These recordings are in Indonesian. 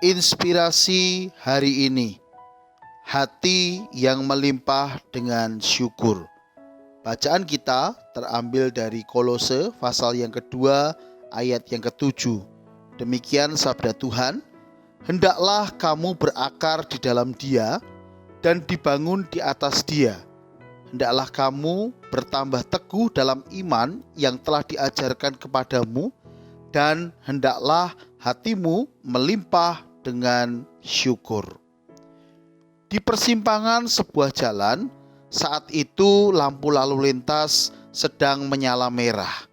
Inspirasi hari ini, hati yang melimpah dengan syukur. Bacaan kita terambil dari Kolose pasal yang kedua ayat yang ketujuh. Demikian sabda Tuhan, hendaklah kamu berakar di dalam Dia dan dibangun di atas Dia. Hendaklah kamu bertambah teguh dalam iman yang telah diajarkan kepadamu, dan hendaklah hatimu melimpah dengan syukur. Di persimpangan sebuah jalan, saat itu lampu lalu lintas sedang menyala merah.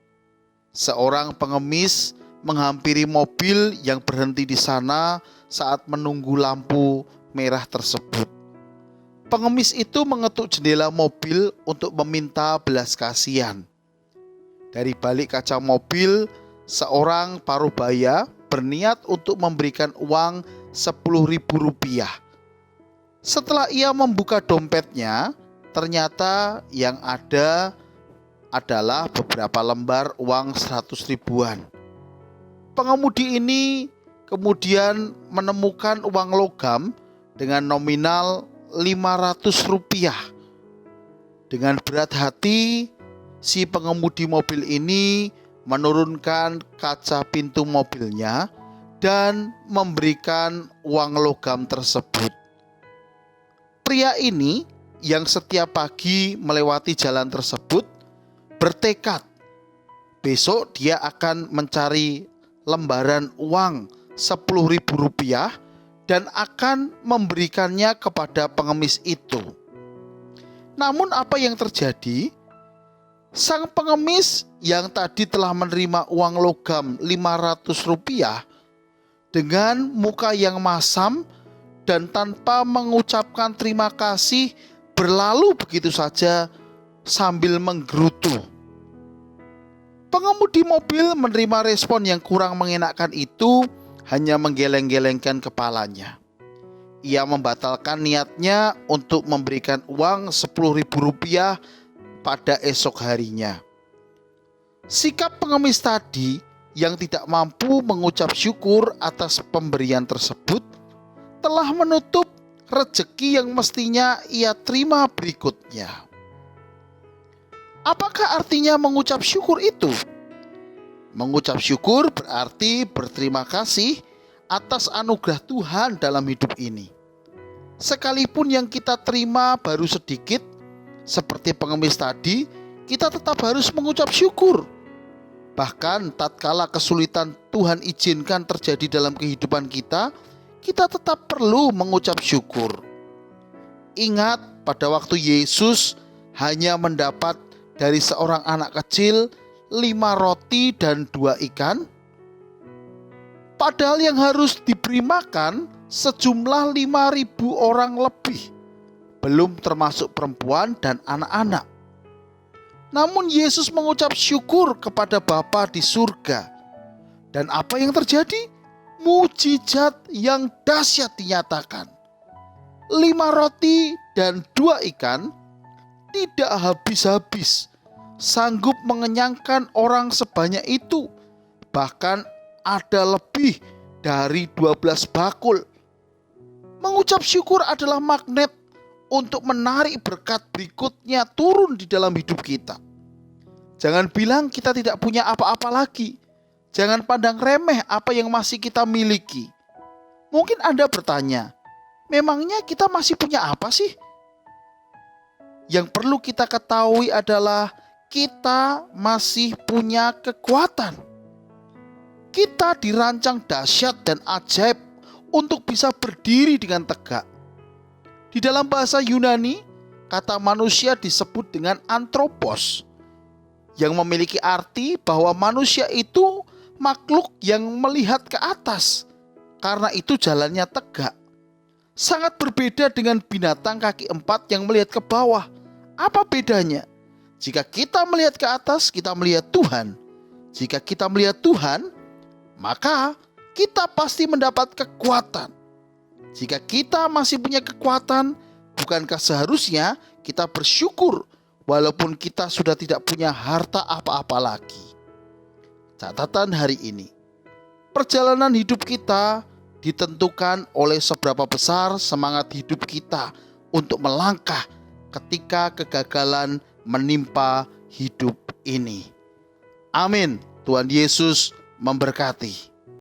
Seorang pengemis menghampiri mobil yang berhenti di sana saat menunggu lampu merah tersebut. Pengemis itu mengetuk jendela mobil untuk meminta belas kasihan. Dari balik kaca mobil, seorang parubaya berniat untuk memberikan uang Rp10.000. Setelah ia membuka dompetnya, ternyata yang ada adalah beberapa lembar uang 100 ribuan. Pengemudi ini kemudian menemukan uang logam dengan nominal Rp500. Dengan berat hati, si pengemudi mobil ini menurunkan kaca pintu mobilnya dan memberikan uang logam tersebut. Pria ini yang setiap pagi melewati jalan tersebut bertekad besok dia akan mencari lembaran uang Rp10.000 dan akan memberikannya kepada pengemis itu. Namun apa yang terjadi? Sang pengemis yang tadi telah menerima uang logam Rp500 dengan muka yang masam dan tanpa mengucapkan terima kasih berlalu begitu saja sambil menggerutu. Pengemudi mobil menerima respon yang kurang mengenakan itu, hanya menggeleng-gelengkan kepalanya. Ia membatalkan niatnya untuk memberikan uang Rp10.000 pada esok harinya. Sikap pengemis tadi yang tidak mampu mengucap syukur atas pemberian tersebut telah menutup rezeki yang mestinya ia terima berikutnya. Apakah artinya mengucap syukur itu? Mengucap syukur berarti berterima kasih atas anugerah Tuhan dalam hidup ini. Sekalipun yang kita terima baru sedikit, seperti pengemis tadi, kita tetap harus mengucap syukur. Bahkan tatkala kesulitan Tuhan izinkan terjadi dalam kehidupan kita, kita tetap perlu mengucap syukur. Ingat pada waktu Yesus hanya mendapat dari seorang anak kecil 5 roti dan 2 ikan, padahal yang harus diberi makan sejumlah 5.000 orang lebih, belum termasuk perempuan dan anak-anak. Namun Yesus mengucap syukur kepada Bapa di surga. Dan apa yang terjadi? Mujizat yang dahsyat dinyatakan. 5 roti dan 2 ikan tidak habis-habis, sanggup mengenyangkan orang sebanyak itu. Bahkan ada lebih dari 12 bakul. Mengucap syukur adalah magnet untuk menarik berkat berikutnya turun di dalam hidup kita. Jangan bilang kita tidak punya apa-apa lagi. Jangan pandang remeh apa yang masih kita miliki. Mungkin Anda bertanya, memangnya kita masih punya apa sih? Yang perlu kita ketahui adalah kita masih punya kekuatan. Kita dirancang dahsyat dan ajaib untuk bisa berdiri dengan tegak. Di dalam bahasa Yunani, kata manusia disebut dengan anthropos, yang memiliki arti bahwa manusia itu makhluk yang melihat ke atas, karena itu jalannya tegak. Sangat berbeda dengan binatang kaki 4 yang melihat ke bawah. Apa bedanya? Jika kita melihat ke atas, kita melihat Tuhan. Jika kita melihat Tuhan, maka kita pasti mendapat kekuatan. Jika kita masih punya kekuatan, bukankah seharusnya kita bersyukur walaupun kita sudah tidak punya harta apa-apa lagi? Catatan hari ini, perjalanan hidup kita ditentukan oleh seberapa besar semangat hidup kita untuk melangkah ketika kegagalan menimpa hidup ini. Amin. Tuhan Yesus memberkati.